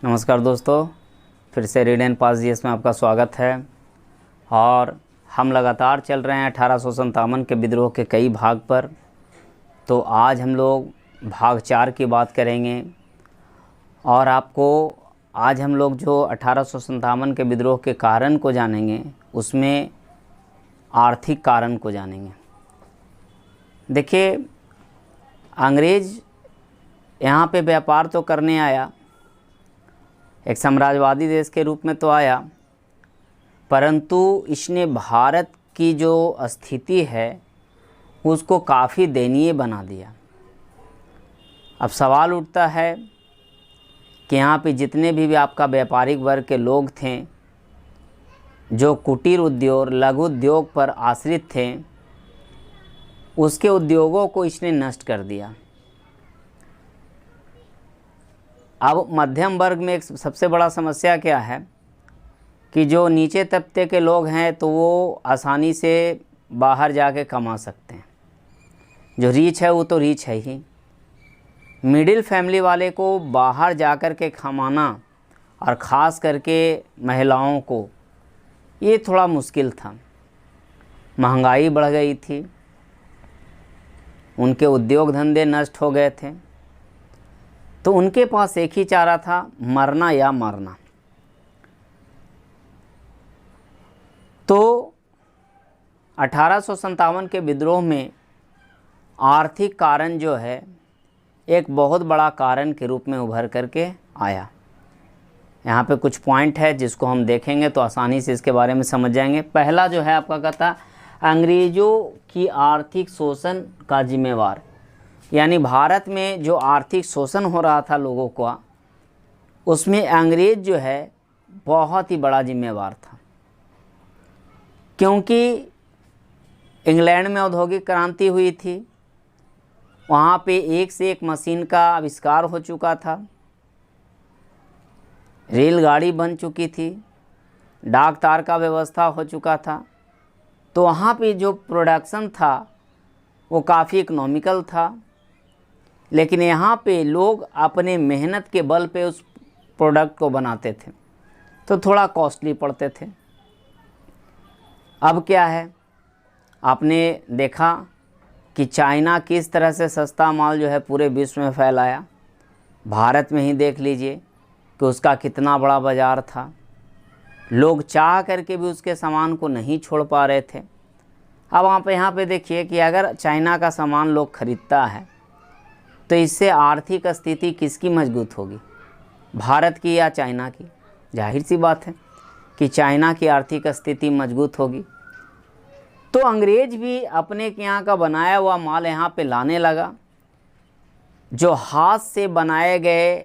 नमस्कार दोस्तों, फिर से रीड एंड पास जीएस में आपका स्वागत है। और हम लगातार चल रहे हैं 1857 के विद्रोह के कई भाग पर। तो आज हम लोग भाग 4 की बात करेंगे और आपको आज हम लोग जो 1857 के विद्रोह के कारण को जानेंगे, उसमें आर्थिक कारण को जानेंगे। देखिए, अंग्रेज़ यहाँ पे व्यापार तो करने आया, एक साम्राज्यवादी देश के रूप में तो आया, परंतु इसने भारत की जो स्थिति है उसको काफ़ी दयनीय बना दिया। अब सवाल उठता है कि यहाँ पे जितने भी आपका व्यापारिक वर्ग के लोग थे, जो कुटीर उद्योग लघु उद्योग पर आश्रित थे, उसके उद्योगों को इसने नष्ट कर दिया। अब मध्यम वर्ग में एक सबसे बड़ा समस्या क्या है कि जो नीचे तबके के लोग हैं तो वो आसानी से बाहर जाके कमा सकते हैं। जो रीच है वो तो रीच है ही। मिडिल फैमिली वाले को बाहर जाकर के कमाना, और ख़ास करके महिलाओं को, ये थोड़ा मुश्किल था। महंगाई बढ़ गई थी, उनके उद्योग धंधे नष्ट हो गए थे, तो उनके पास एक ही चारा था, मरना या मरना। तो 1857 के विद्रोह में आर्थिक कारण जो है एक बहुत बड़ा कारण के रूप में उभर करके आया। यहाँ पे कुछ पॉइंट है जिसको हम देखेंगे तो आसानी से इसके बारे में समझ जाएंगे। पहला जो है आपका कहता, अंग्रेज़ों की आर्थिक शोषण का जिम्मेवार, यानी भारत में जो आर्थिक शोषण हो रहा था लोगों का, उसमें अंग्रेज़ जो है बहुत ही बड़ा जिम्मेवार था। क्योंकि इंग्लैंड में औद्योगिक क्रांति हुई थी, वहाँ पे एक से एक मशीन का आविष्कार हो चुका था, रेलगाड़ी बन चुकी थी, डाक तार का व्यवस्था हो चुका था। तो वहाँ पे जो प्रोडक्शन था वो काफ़ी इकोनॉमिकल था, लेकिन यहाँ पे लोग अपने मेहनत के बल पे उस प्रोडक्ट को बनाते थे, तो थोड़ा कॉस्टली पड़ते थे। अब क्या है, आपने देखा कि चाइना किस तरह से सस्ता माल जो है पूरे विश्व में फैलाया। भारत में ही देख लीजिए कि उसका कितना बड़ा बाज़ार था, लोग चाह करके भी उसके सामान को नहीं छोड़ पा रहे थे। अब आप यहाँ पे देखिए कि अगर चाइना का सामान लोग खरीदता है तो इससे आर्थिक स्थिति किसकी मजबूत होगी, भारत की या चाइना की? जाहिर सी बात है कि चाइना की आर्थिक स्थिति मजबूत होगी। तो अंग्रेज भी अपने के यहाँ का बनाया हुआ माल यहाँ पे लाने लगा, जो हाथ से बनाए गए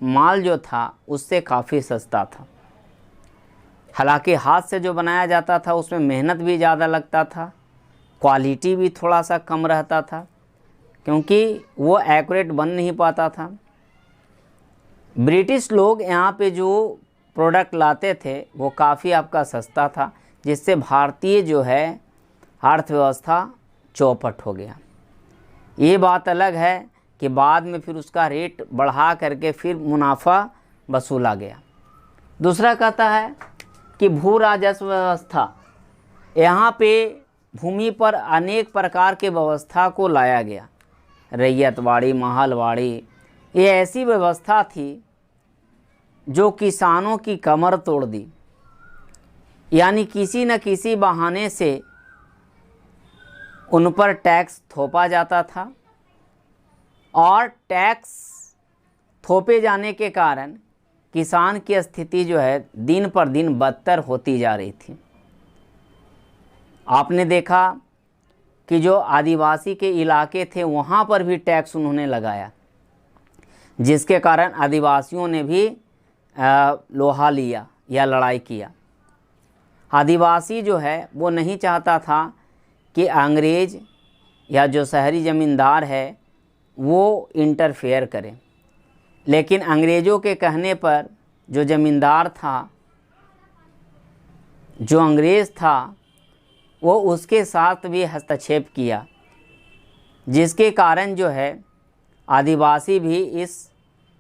माल जो था उससे काफ़ी सस्ता था। हालांकि हाथ से जो बनाया जाता था उसमें मेहनत भी ज़्यादा लगता था, क्वालिटी भी थोड़ा सा कम रहता था, क्योंकि वो एक्यूरेट बन नहीं पाता था। ब्रिटिश लोग यहाँ पे जो प्रोडक्ट लाते थे वो काफ़ी आपका सस्ता था, जिससे भारतीय जो है अर्थव्यवस्था चौपट हो गया। ये बात अलग है कि बाद में फिर उसका रेट बढ़ा करके फिर मुनाफा वसूला गया। दूसरा कहता है कि भू राजस्व व्यवस्था, यहाँ पे भूमि पर अनेक प्रकार के व्यवस्था को लाया गया। रैयतवाड़ी, महलवाड़ी, ये ऐसी व्यवस्था थी जो किसानों की कमर तोड़ दी। यानी किसी न किसी बहाने से उन पर टैक्स थोपा जाता था, और टैक्स थोपे जाने के कारण किसान की स्थिति जो है दिन पर दिन बदतर होती जा रही थी। आपने देखा कि जो आदिवासी के इलाके थे वहाँ पर भी टैक्स उन्होंने लगाया, जिसके कारण आदिवासियों ने भी लोहा लिया या लड़ाई किया। आदिवासी जो है वो नहीं चाहता था कि अंग्रेज़ या जो शहरी ज़मींदार है वो इंटरफेयर करे, लेकिन अंग्रेज़ों के कहने पर जो ज़मींदार था, जो अंग्रेज़ था, वो उसके साथ भी हस्तक्षेप किया, जिसके कारण जो है आदिवासी भी इस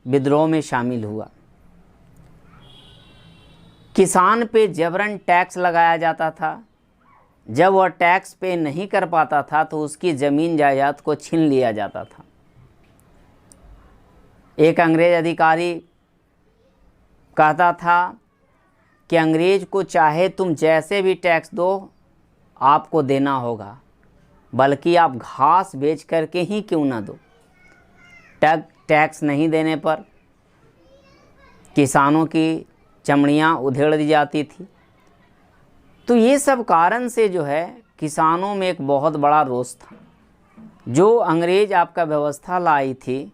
विद्रोह में शामिल हुआ। किसान पे जबरन टैक्स लगाया जाता था। जब वह टैक्स पे नहीं कर पाता था तो उसकी ज़मीन जायदाद को छीन लिया जाता था। एक अंग्रेज अधिकारी कहता था कि अंग्रेज को चाहे तुम जैसे भी टैक्स दो आपको देना होगा, बल्कि आप घास बेच करके ही क्यों ना दो। टैक्स नहीं देने पर किसानों की चमड़ियाँ उधेड़ दी जाती थी। तो ये सब कारण से जो है किसानों में एक बहुत बड़ा रोष था। जो अंग्रेज आपका व्यवस्था लाई थी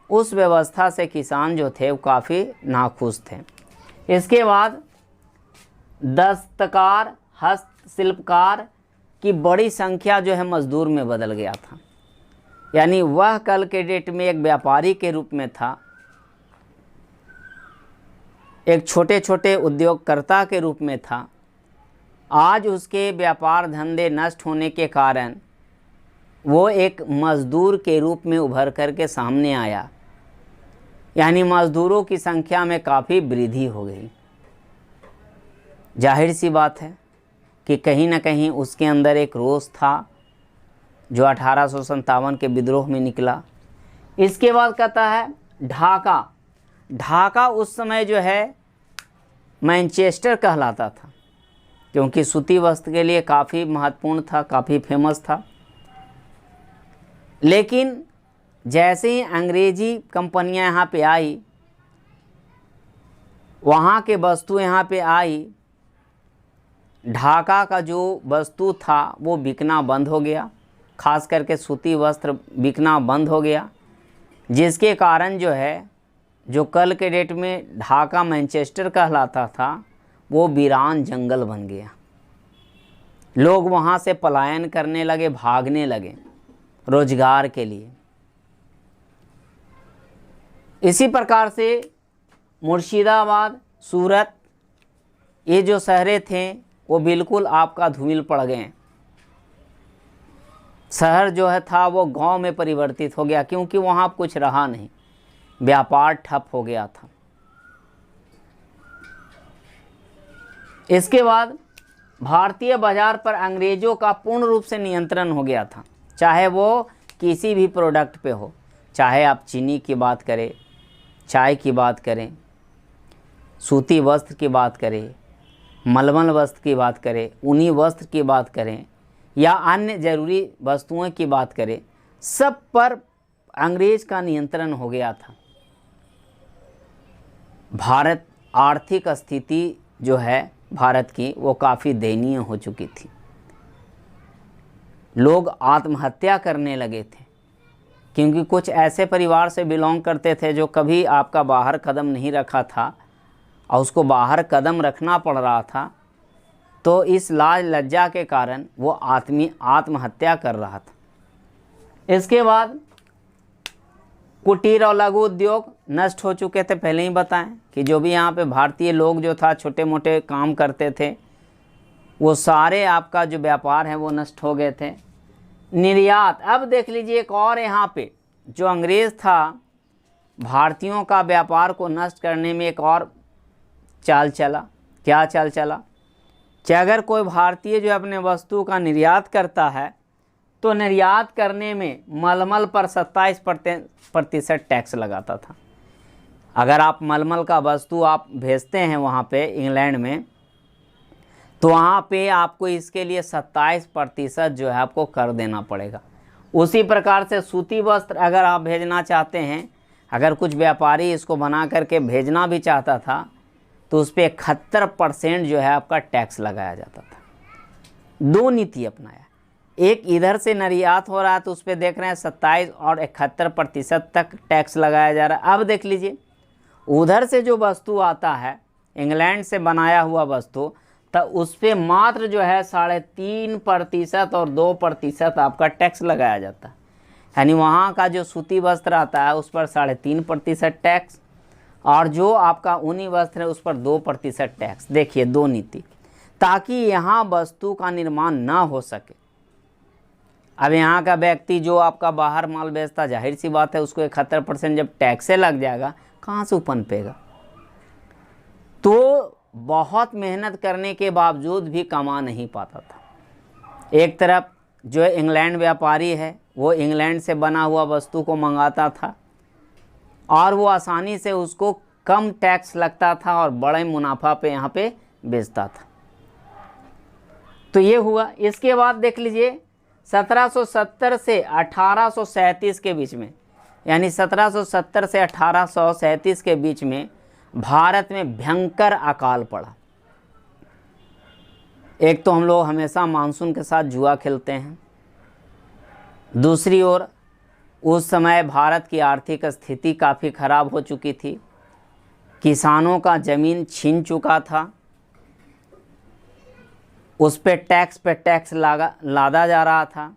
उस व्यवस्था से किसान जो थे वो काफ़ी नाखुश थे। इसके बाद दस्तकार, हस्तशिल्पकार की बड़ी संख्या जो है मजदूर में बदल गया था। यानी वह कल के डेट में एक व्यापारी के रूप में था, एक छोटे छोटे उद्योगकर्ता के रूप में था। आज उसके व्यापार धंधे नष्ट होने के कारण वो एक मज़दूर के रूप में उभर कर के सामने आया। यानी मज़दूरों की संख्या में काफ़ी वृद्धि हो गई। जाहिर सी बात है कि कहीं ना कहीं उसके अंदर एक रोष था जो 1857 के विद्रोह में निकला। इसके बाद कहता है ढाका। ढाका उस समय जो है मैनचेस्टर कहलाता था, क्योंकि सूती वस्त्र के लिए काफ़ी महत्वपूर्ण था, काफ़ी फेमस था। लेकिन जैसे ही अंग्रेजी कंपनियां यहाँ पे आई, वहाँ के वस्तु यहाँ पे आई, ढाका का जो वस्तु था वो बिकना बंद हो गया। खास करके सूती वस्त्र बिकना बंद हो गया, जिसके कारण जो है जो कल के डेट में ढाका मैनचेस्टर कहलाता था वो वीरान जंगल बन गया। लोग वहाँ से पलायन करने लगे, भागने लगे रोजगार के लिए। इसी प्रकार से मुर्शिदाबाद, सूरत, ये जो शहरें थे वो बिल्कुल आपका धूमिल पड़ गए। शहर जो है था वो गांव में परिवर्तित हो गया, क्योंकि वहाँ कुछ रहा नहीं, व्यापार ठप हो गया था। इसके बाद भारतीय बाजार पर अंग्रेज़ों का पूर्ण रूप से नियंत्रण हो गया था। चाहे वो किसी भी प्रोडक्ट पे हो, चाहे आप चीनी की बात करें, चाय की बात करें, सूती वस्त्र की बात करें, मलमल वस्त्र की बात करें, ऊनी वस्त्र की बात करें, या अन्य ज़रूरी वस्तुओं की बात करें, सब पर अंग्रेज़ का नियंत्रण हो गया था। भारत आर्थिक स्थिति जो है भारत की वो काफ़ी दयनीय हो चुकी थी। लोग आत्महत्या करने लगे थे, क्योंकि कुछ ऐसे परिवार से बिलोंग करते थे जो कभी आपका बाहर कदम नहीं रखा था और उसको बाहर कदम रखना पड़ रहा था। तो इस लाज लज्जा के कारण वो आत्महत्या कर रहा था। इसके बाद कुटीर और लघु उद्योग नष्ट हो चुके थे। पहले ही बताएं कि जो भी यहाँ पे भारतीय लोग जो था छोटे मोटे काम करते थे, वो सारे आपका जो व्यापार है वो नष्ट हो गए थे। निर्यात, अब देख लीजिए एक और यहाँ पे जो अंग्रेज़ था भारतीयों का व्यापार को नष्ट करने में एक और चाल चला। क्या चाल चला कि अगर कोई भारतीय जो अपने वस्तु का निर्यात करता है तो निर्यात करने में मलमल पर 27% टैक्स लगाता था। अगर आप मलमल का वस्तु आप भेजते हैं वहाँ पे इंग्लैंड में, तो वहाँ पे आपको इसके लिए 27% जो है आपको कर देना पड़ेगा। उसी प्रकार से सूती वस्त्र अगर आप भेजना चाहते हैं, अगर कुछ व्यापारी इसको बना करके भेजना भी चाहता था तो उस पर 71% जो है आपका टैक्स लगाया जाता था। दो नीति अपनाया, एक इधर से निर्यात हो रहा है तो उस पर देख रहे हैं 27 और 71% तक टैक्स लगाया जा रहा है। अब देख लीजिए उधर से जो वस्तु आता है इंग्लैंड से बनाया हुआ वस्तु, तो उस पर मात्र जो है 3.5% और 2% आपका टैक्स लगाया जाता है। यानी वहाँ का जो सूती वस्त्र आता है उस पर 3.5% टैक्स और जो आपका ऊनी वस्त्र है उस पर 2% टैक्स। देखिए दो नीति, ताकि यहाँ वस्तु का निर्माण ना हो सके। अब यहाँ का व्यक्ति जो आपका बाहर माल बेचता, जाहिर सी बात है उसको 71% जब टैक्स से लग जाएगा, कहाँ से पनपेगा। तो बहुत मेहनत करने के बावजूद भी कमा नहीं पाता था। एक तरफ जो इंग्लैंड व्यापारी है वो इंग्लैंड से बना हुआ वस्तु को मंगाता था और वो आसानी से उसको कम टैक्स लगता था और बड़े मुनाफा पे यहाँ पे बेचता था। तो ये हुआ। इसके बाद देख लीजिए 1770 से 1837 के बीच में, यानी 1770 से 1837 के बीच में भारत में भयंकर अकाल पड़ा। एक तो हम लोग हमेशा मानसून के साथ जुआ खेलते हैं, दूसरी ओर उस समय भारत की आर्थिक स्थिति काफ़ी खराब हो चुकी थी, किसानों का ज़मीन छीन चुका था, उस पे टैक्स लादा जा रहा था,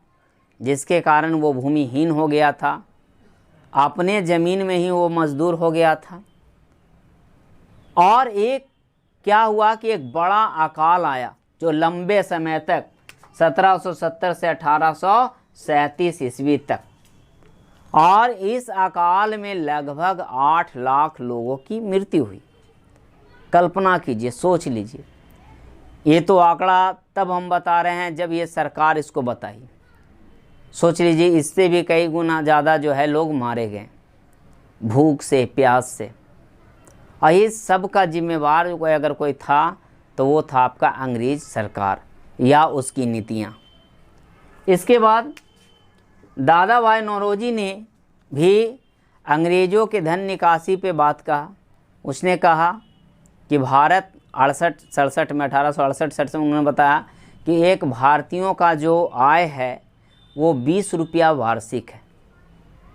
जिसके कारण वो भूमिहीन हो गया था, अपने ज़मीन में ही वो मजदूर हो गया था। और एक क्या हुआ कि एक बड़ा अकाल आया जो लंबे समय तक 1770 से 1837 ईस्वी तक, और इस अकाल में लगभग 8 लाख लोगों की मृत्यु हुई। कल्पना कीजिए, सोच लीजिए। ये तो आंकड़ा तब हम बता रहे हैं जब ये सरकार इसको बताई। सोच लीजिए इससे भी कई गुना ज़्यादा जो है लोग मारे गए भूख से, प्यास से। और इस सब का जिम्मेवार अगर कोई था तो वो था आपका अंग्रेज़ सरकार या उसकी नीतियाँ। इसके बाद दादा भाई नौरोजी ने भी अंग्रेज़ों के धन निकासी पे बात कहा। उसने कहा कि भारत 1868 में 1868 में उन्होंने बताया कि एक भारतीयों का जो आय है वो 20 रुपया वार्षिक है।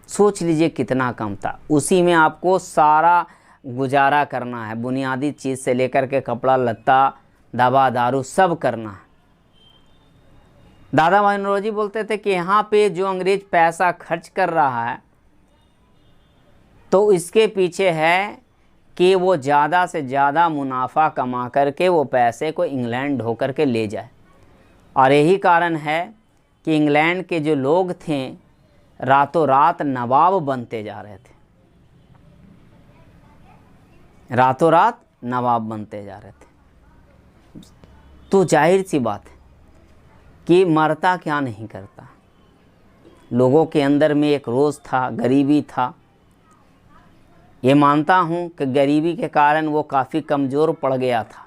सोच लीजिए कितना कम था। उसी में आपको सारा गुजारा करना है, बुनियादी चीज़ से लेकर के कपड़ा लत्ता, दवा दारू सब करना है। दादा भाई नौरोजी बोलते थे कि यहाँ पे जो अंग्रेज पैसा खर्च कर रहा है तो इसके पीछे है कि वो ज़्यादा से ज़्यादा मुनाफा कमा करके वो पैसे को इंग्लैंड ढो करके ले जाए। और यही कारण है कि इंग्लैंड के जो लोग थे रातों रात नवाब बनते जा रहे थे, रातों रात नवाब बनते जा रहे थे। तो जाहिर सी बात है कि मरता क्या नहीं करता। लोगों के अंदर में एक रोज़ था, गरीबी था। ये मानता हूँ कि गरीबी के कारण वो काफ़ी कमज़ोर पड़ गया था,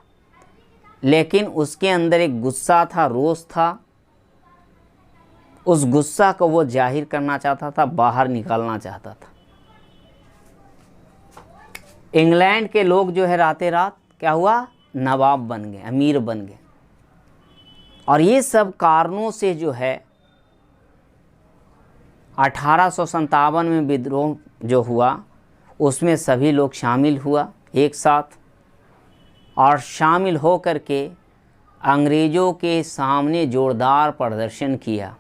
लेकिन उसके अंदर एक गुस्सा था, रोष था। उस गुस्सा को वो जाहिर करना चाहता था, बाहर निकालना चाहता था। इंग्लैंड के लोग जो है रातें रात क्या हुआ, नवाब बन गए, अमीर बन गए। और ये सब कारणों से जो है 1857 में विद्रोह जो हुआ उसमें सभी लोग शामिल हुआ एक साथ, और शामिल हो कर के अंग्रेज़ों के सामने जोरदार प्रदर्शन किया।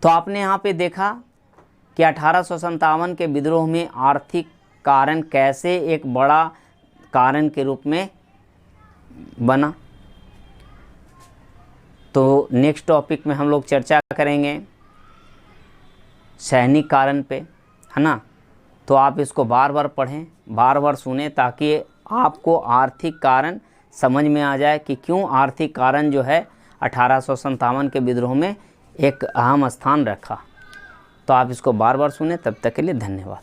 तो आपने यहाँ पे देखा कि 1857 के विद्रोह में आर्थिक कारण कैसे एक बड़ा कारण के रूप में बना। तो नेक्स्ट टॉपिक में हम लोग चर्चा करेंगे सैनिक कारण पे, है ना। तो आप इसको बार बार पढ़ें, बार बार सुने, ताकि आपको आर्थिक कारण समझ में आ जाए कि क्यों आर्थिक कारण जो है 1857 के विद्रोह में एक अहम स्थान रखा। तो आप इसको बार बार सुने। तब तक के लिए धन्यवाद।